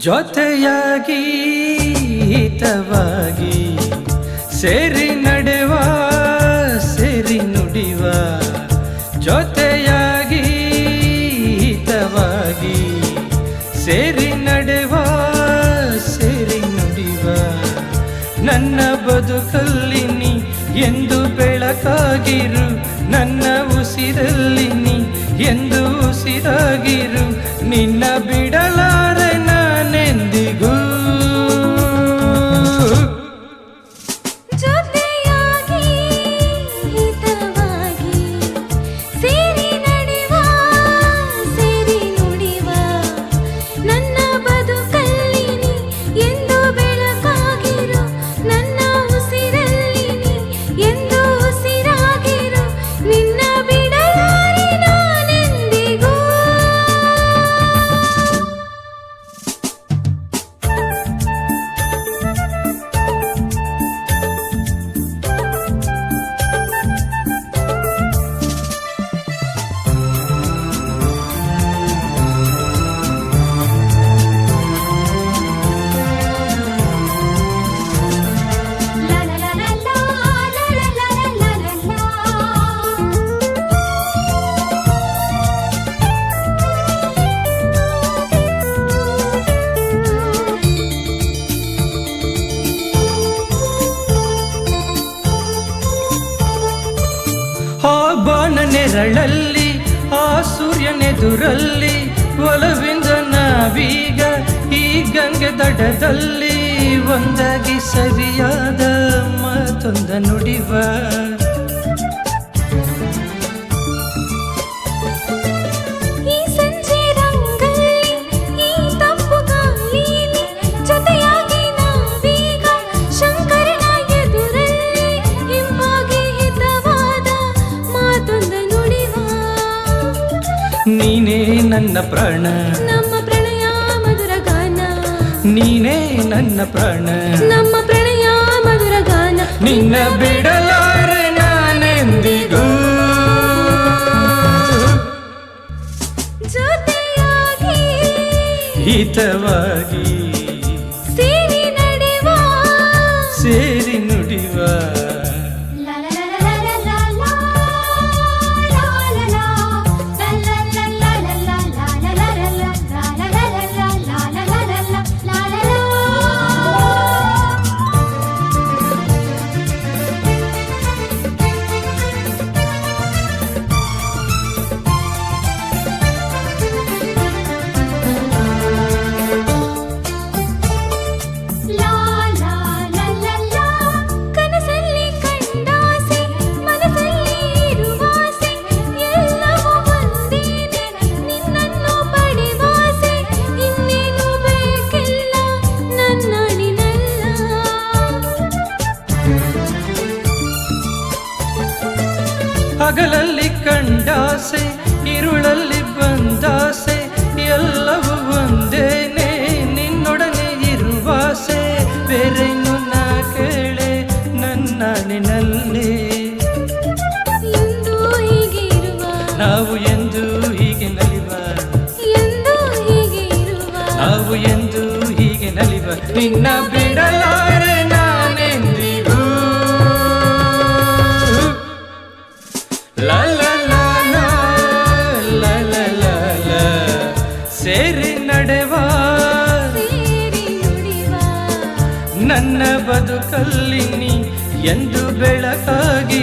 ಜೊತೆಯಾಗಿ ಹಿತವಾಗಿ ಸೇರಿ ನಡೆವ ಸೇರಿ ನುಡಿವ ಜೊತೆಯಾಗಿ ಹಿತವಾಗಿ ಸೇರಿ ನಡೆವ ಸೇರಿ ನುಡಿವ ನನ್ನ ಬದುಕಲ್ಲಿ ನೀ ಎಂದು ಬೆಳಕಾಗಿರು ನನ್ನ ಉಸಿರಲ್ಲಿ ನೀ ಎಂದು ಉಸಿರಾಗಿರು ನಿನ್ನ ಬಿಡಲಾರೆ ನಾನೆಂದಿಗೂ ಜೊತೆಯಾಗಿ ಹಿತವಾಗಿ ಸೇರಿ ನಡೆವ ಸೇರಿ ನುಡಿವ ನನ್ನ ಬದುಕಲ್ಲಿ ನೀ ಎಂದು ಬೆಳಕಾಗಿರು ನನ್ನ ಉಸಿರಲ್ಲಿ ನೀ ಎಂದು ಉಸಿರಾಗಿರು ನಿನ್ನ ಬಿಡಲಾರೆ ನಾನೆಂದಿಗೂ ಆ ಬಾನ ನೆರಳಲ್ಲಿ ಆ ಸೂರ್ಯನೆದುರಲ್ಲಿ ಒಲವಿಂದ ನಾವೀಗ ಈ ಗಂಗೆ ದಡದಲ್ಲಿ ಒಂದಾಗಿ ಸರಿಯಾದ ಮಾತೊಂದ ನುಡಿವ ಈ ಸಂಜೆ ರಂಗಲ್ಲಿ ಈ ತಂಪು ಗಾಳಿಲಿ ಜೊತೆಯಾಗಿ ನಾವೀಗ ಶಂಕರನ ಎದುರಲ್ಲಿ ಇಂಪಾಗಿ ಹಿತವಾದ ಮಾತೊಂದ ನುಡಿವ ನೀನೇ ನನ್ನ ಪ್ರಾಣ ನಮ್ಮ ಪ್ರಣಯ ಮಧುರ ಗಾನ ನೀನೇ ನನ್ನ ಪ್ರಾಣ ನಮ್ಮ ಪ್ರಣಯ ಮಧುರ ಗಾನ ನಿನ್ನ ಬಿಡಲಾರೆ ನಾನೆಂದಿಗೂ ಜೊತೆಯಾಗಿ ಹಿತವಾಗಿ ಸೇರಿ ನಡೆವ ಸೇರಿ ನುಡಿವ ಕನಸಲ್ಲಿ ಕಂಡಾಸೆ ಮನಸ್ಸಲ್ಲಿ ಇರುವಾಸೆ ಎಲ್ಲವೂ ಒಂದೇನೆ ನಿನ್ನನ್ನು ಪಡೆವಾಸೆ ಇನ್ನೇನು ಬೇಕಿಲ್ಲ ನನ್ನಣಿನಲ್ಲ ಹಗಲಲ್ಲಿ ಕಂಡಾಸೆ ಇರುಳಲ್ಲಿ ಬಂದಾಸೆ ಎಲ್ಲವೂ ಒಂದೇನೆ ನಿನ್ನೊಡನೆ ಇರುವಾಸೆ ಬೇರೇನು ನಾ ಕೇಳೆ ನನ್ನಣಿನಲ್ಲಿ ಎಂದು ಹೀಗೆ ಇರುವ ನಾವು ಎಂದು ಹೀಗೆ ನಲಿವ ಎಂದು ಹೀಗೆ ಇರುವ ನಾವು ಎಂದು ಹೀಗೆ ನಲಿವ ನಿನ್ನ ಬಿಡಲಾರೆ ನಾನೆಂದಿಗೂ ಲ ಲ ಲ ಲ ಲ ಲ ಲ ಲ ಸೇರಿ ನಡೆವ ಸೇರಿ ನುಡಿವ ನನ್ನ ಬದುಕಲ್ಲಿ ನೀ ಎಂದು ಬೆಳಕಾಗಿ